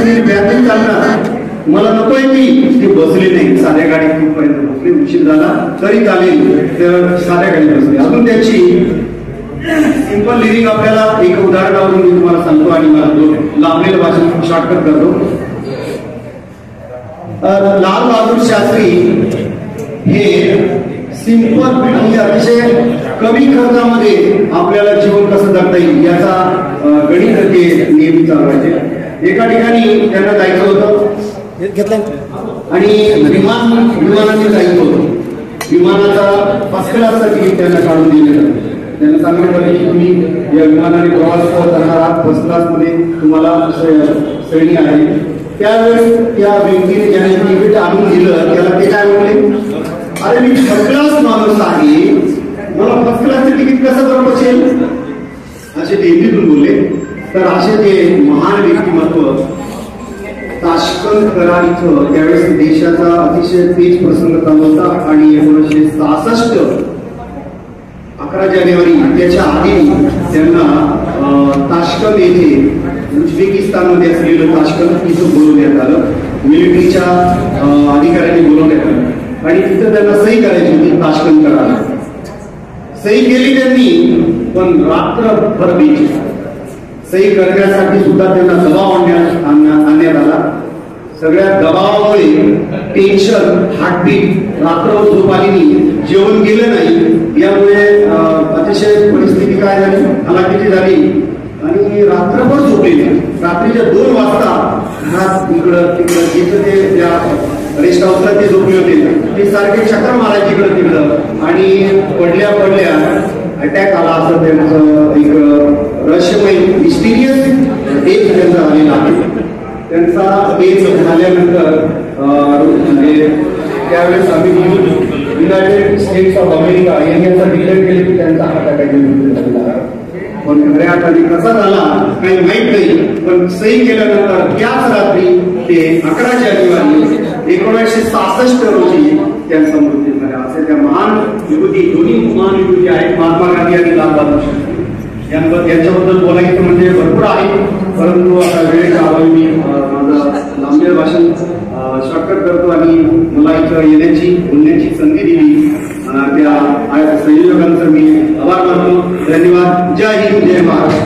असलेली व्याधी चालणार, मला नकोय की बसले नाही, साध्या गाडीत कुठपर्यंत बसले, उशीर झाला तरी चालेल तर साध्या गाडीत बसले. अजून त्याची सिंपल लिरिंग आपल्याला एक उदाहरणावरून मी तुम्हाला सांगतो आणि मला लांबलेलं भाषण शॉर्टकट करतो. लाल बहादूर शास्त्री हे सिंपल म्हणजे अतिशय कमी खर्चामध्ये आपल्याला जीवन कसं जगता येईल याचा गणित ते नेहमी चालवायचे. एका ठिकाणी त्यांना जायचं होतं आणि विमानाने जायचं होतं. विमानाचा फर्स्ट क्लासचा तिकीट त्यांना काढून दिलेलं. त्यांना सांगितलं की तुम्ही या विमानाने प्रवास करणार आहात, फर्स्ट क्लासमध्ये तुम्हाला श्रेणी आहे. त्यावेळेस त्या व्यक्तीने ज्याने तिकीट आणून दिलं त्याला ते काय म्हणले, अरे मी फर्स्ट क्लास माणूस आहे, मला फर्स्ट क्लासचं तिकीट कसं बरं बसेल, असे ते हिंदीतून बोलले. तर असे ते महान व्यक्तिमत्व ताशकंद करार इथं त्यावेळेस देशाचा अतिशय तेज प्रसंग चालू होता आणि 1966 11 जानेवारी त्याच्या आधी त्यांना ताशकंद येथे उझबेकिस्तानमध्ये असलेलं ताशकंद इथं बोलवण्यात आलं. मिलिटरीच्या अधिकाऱ्यांनी बोलवण्यात आलं आणि तिथं त्यांना सही करायची होती. ताशकंद करार सही केली त्यांनी, पण रात्रभर द्यायची. सही करण्यासाठी सुद्धा त्यांना दबाव आणण्यात आला. सगळ्या दबावामुळे टेन्शन, हार्टबीट, रात्रभर झोप आली नाही, जेवण गेलं नाही, यामुळे अतिशय परिस्थिती काय झाली, हलाखीची झाली आणि रात्रभर झोपले. रात्रीच्या 2 वाजता घरात इकडं तिकडं जिथं ते त्या रेस्ट हाऊसला ते झोपले होते ते सारखे चक्कर मारायचे इकडं तिकडं आणि पडल्या अटॅक आला असं त्यांचं एक रहस्यमय मिस्टिरियस डेथ त्यांचा झालेला आहे. त्यांचा डेथ झाल्यानंतर म्हणजे त्यावेळेस आम्ही युनायटेड स्टेट्स ऑफ अमेरिका यांचा डिक्लेअर केले की त्यांचा हार्ट अटॅकने मृत्यू झालेला आहे. पण खऱ्या अर्थाने कसा झाला काही माहित नाही, पण सही केल्यानंतर त्याच रात्री ते 11 जानेवारी 1966 रोजी त्यांचा मृत्यू झाला. असे त्या महान विभूती, दोन्ही महान विभूती आहेत, महात्मा गांधी आणि लाल बहादूर शास्त्री. यांच्याबद्दल बोलायचं म्हणजे भरपूर आहे, परंतु आता वेळेच्या अभावी मी माझं लांबे भाषण शॉर्टकट करतो आणि मला इथं येण्याची बोलण्याची संधी दिली त्या संयोजकांचं मी आभार मानतो. धन्यवाद. जय हिंद, जय महाराष्ट्र.